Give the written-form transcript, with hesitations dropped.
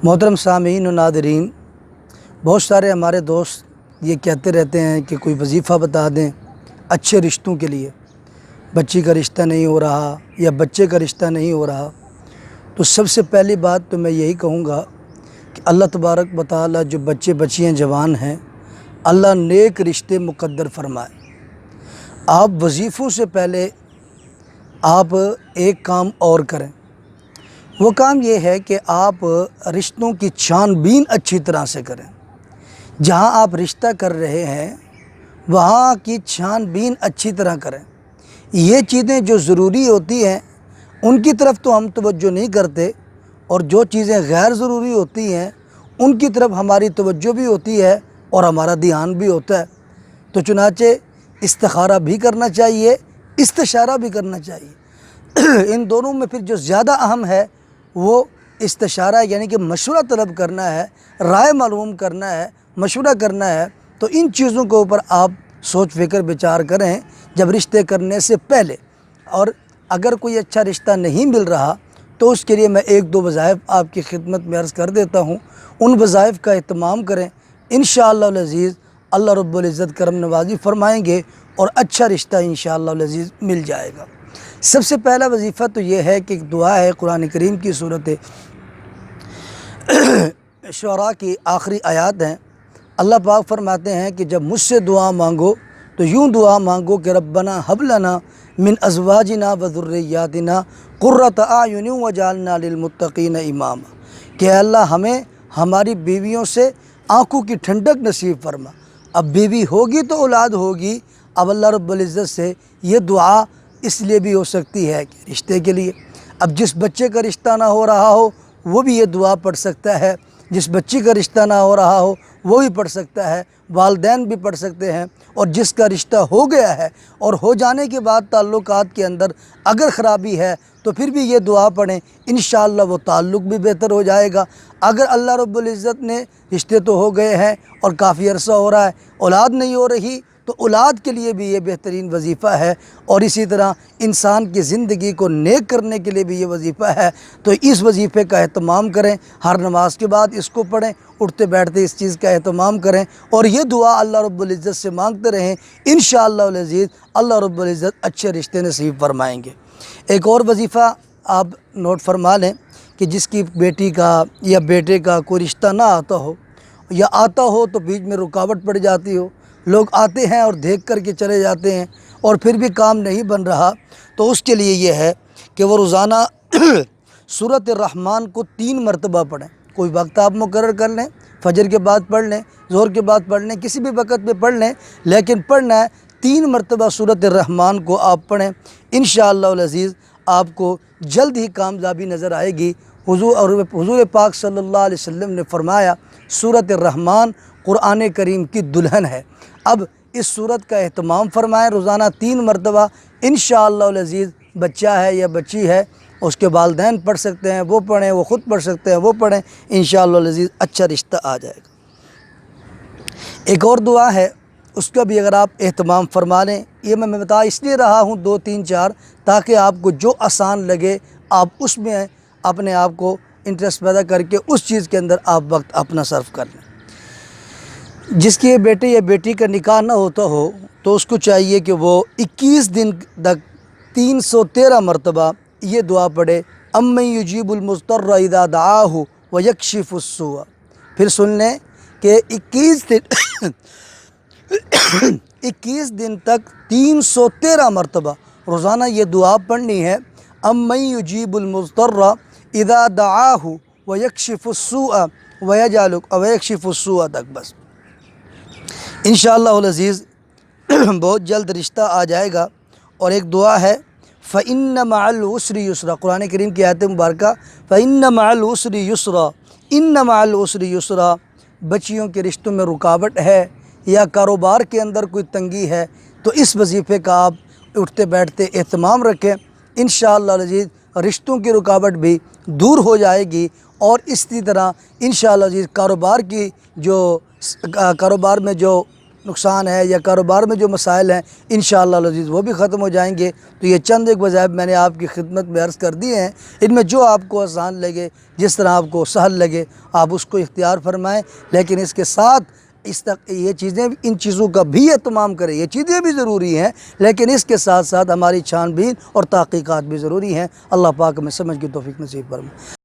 محترم سامعین و ناظرین، بہت سارے ہمارے دوست یہ کہتے رہتے ہیں کہ کوئی وظیفہ بتا دیں اچھے رشتوں کے لیے، بچی کا رشتہ نہیں ہو رہا یا بچے کا رشتہ نہیں ہو رہا۔ تو سب سے پہلی بات تو میں یہی کہوں گا کہ اللہ تبارک و تعالی جو بچے بچیاں جوان ہیں، اللہ نیک رشتے مقدر فرمائے۔ آپ وظیفوں سے پہلے آپ ایک کام اور کریں، وہ کام یہ ہے کہ آپ رشتوں کی چھان بین اچھی طرح سے کریں۔ جہاں آپ رشتہ کر رہے ہیں وہاں کی چھان بین اچھی طرح کریں۔ یہ چیزیں جو ضروری ہوتی ہیں ان کی طرف تو ہم توجہ نہیں کرتے، اور جو چیزیں غیر ضروری ہوتی ہیں ان کی طرف ہماری توجہ بھی ہوتی ہے اور ہمارا دھیان بھی ہوتا ہے۔ تو چنانچہ استخارہ بھی کرنا چاہیے، استشارہ بھی کرنا چاہیے۔ ان دونوں میں پھر جو زیادہ اہم ہے وہ استشارہ، یعنی کہ مشورہ طلب کرنا ہے، رائے معلوم کرنا ہے، مشورہ کرنا ہے۔ تو ان چیزوں کے اوپر آپ سوچ فکر بچار کریں جب رشتے کرنے سے پہلے۔ اور اگر کوئی اچھا رشتہ نہیں مل رہا تو اس کے لیے میں ایک دو وظائف آپ کی خدمت میں عرض کر دیتا ہوں، ان وظائف کا اہتمام کریں۔ انشاءاللہ العزیز اللہ رب العزت کرم نوازی فرمائیں گے اور اچھا رشتہ انشاءاللہ العزیز مل جائے گا۔ سب سے پہلا وظیفہ تو یہ ہے کہ ایک دعا ہے قرآن کریم کی صورت شعراء کی آخری آیات ہیں۔ اللہ پاک فرماتے ہیں کہ جب مجھ سے دعا مانگو تو یوں دعا مانگو کہ ربنا ہب لنا من ازواجنا و ذریاتنا قرۃ اعین وجعلنا للمتقین اماما، کہ اللہ ہمیں ہماری بیویوں سے آنکھوں کی ٹھنڈک نصیب فرما۔ اب بیوی ہوگی تو اولاد ہوگی۔ اب اللہ رب العزت سے یہ دعا اس لیے بھی ہو سکتی ہے کہ رشتے کے لیے، اب جس بچے کا رشتہ نہ ہو رہا ہو وہ بھی یہ دعا پڑھ سکتا ہے، جس بچی کا رشتہ نہ ہو رہا ہو وہ بھی پڑھ سکتا ہے، والدین بھی پڑھ سکتے ہیں، اور جس کا رشتہ ہو گیا ہے اور ہو جانے کے بعد تعلقات کے اندر اگر خرابی ہے تو پھر بھی یہ دعا پڑھیں، انشاءاللہ وہ تعلق بھی بہتر ہو جائے گا۔ اگر اللہ رب العزت نے رشتے تو ہو گئے ہیں اور کافی عرصہ ہو رہا ہے، اولاد نہیں ہو رہی، تو اولاد کے لیے بھی یہ بہترین وظیفہ ہے، اور اسی طرح انسان کی زندگی کو نیک کرنے کے لیے بھی یہ وظیفہ ہے۔ تو اس وظیفے کا اہتمام کریں، ہر نماز کے بعد اس کو پڑھیں، اٹھتے بیٹھتے اس چیز کا اہتمام کریں، اور یہ دعا اللہ رب العزت سے مانگتے رہیں۔ انشاءاللہ العزیز اللہ رب العزت اچھے رشتے نصیب فرمائیں گے۔ ایک اور وظیفہ آپ نوٹ فرما لیں کہ جس کی بیٹی کا یا بیٹے کا کوئی رشتہ نہ آتا ہو، یا آتا ہو تو بیچ میں رکاوٹ پڑ جاتی ہو، لوگ آتے ہیں اور دیکھ کر کے چلے جاتے ہیں اور پھر بھی کام نہیں بن رہا، تو اس کے لیے یہ ہے کہ وہ روزانہ سورۃ الرحمن کو 3 مرتبہ پڑھیں۔ کوئی وقت آپ مقرر کر لیں، فجر کے بعد پڑھ لیں، ظہر کے بعد پڑھ لیں، کسی بھی وقت پہ پڑھ لیں، لیکن پڑھنا ہے 3 مرتبہ سورۃ الرحمن کو آپ پڑھیں۔ انشاءاللہ العزیز آپ کو جلد ہی کامیابی نظر آئے گی۔ حضور پاک صلی اللہ علیہ وسلم نے فرمایا سورۃ الرحمن قرآن کریم کی دلہن ہے۔ اب اس سورت کا اہتمام فرمائیں روزانہ 3 مرتبہ۔ انشاءاللہ العزیز بچہ ہے یا بچی ہے، اس کے والدین پڑھ سکتے ہیں وہ پڑھیں، وہ خود پڑھ سکتے ہیں وہ پڑھیں، انشاءاللہ العزیز اچھا رشتہ آ جائے گا۔ ایک اور دعا ہے، اس کا بھی اگر آپ اہتمام فرما لیں، یہ میں بتا اس لیے رہا ہوں 2 3 4 تاکہ آپ کو جو آسان لگے آپ اس میں اپنے آپ کو انٹرسٹ پیدا کر کے اس چیز کے اندر آپ وقت اپنا صرف کر لیں۔ جس کے بیٹے یا بیٹی کا نکاح نہ ہوتا ہو تو اس کو چاہیے کہ وہ 21 دن تک 313 مرتبہ یہ دعا پڑھے، امن یجیب المضطر اذا دعاہ ویکشف السوء۔ پھر سن لیں کہ 21 دن تک 313 مرتبہ روزانہ یہ دعا پڑھنی ہے، امن یجیب المضطر اذا دعاہ ویکشف السوء ویکشف السوء تک بس۔ انشاءاللہ العزیز بہت جلد رشتہ آ جائے گا۔ اور ایک دعا ہے فَإِنَّ مَعَ الْعُسْرِ يُسْرًا، قرآن کریم کی آیت مبارکہ فَإِنَّ مَعَ الْعُسْرِ يُسْرًا، إِنَّ مَعَ الْعُسْرِ يُسْرًا۔ بچیوں کے رشتوں میں رکاوٹ ہے یا کاروبار کے اندر کوئی تنگی ہے تو اس وظیفے کا آپ اٹھتے بیٹھتے اہتمام رکھیں، انشاءاللہ العزیز رشتوں کی رکاوٹ بھی دور ہو جائے گی۔ اور اسی طرح انشاءاللہ العزیز کاروبار میں جو نقصان ہے یا کاروبار میں جو مسائل ہیں انشاءاللہ العزیز وہ بھی ختم ہو جائیں گے۔ تو یہ چند ایک وظائف میں نے آپ کی خدمت میں عرض کر دیے ہیں، ان میں جو آپ کو آسان لگے، جس طرح آپ کو سہل لگے آپ اس کو اختیار فرمائیں، لیکن اس کے ساتھ یہ چیزیں، ان چیزوں کا بھی اہتمام کریں۔ یہ چیزیں بھی ضروری ہیں لیکن اس کے ساتھ ساتھ ہماری چھان بین اور تحقیقات بھی ضروری ہیں۔ اللہ پاک ہمیں سمجھ کی توفیق نصیب فرمائے۔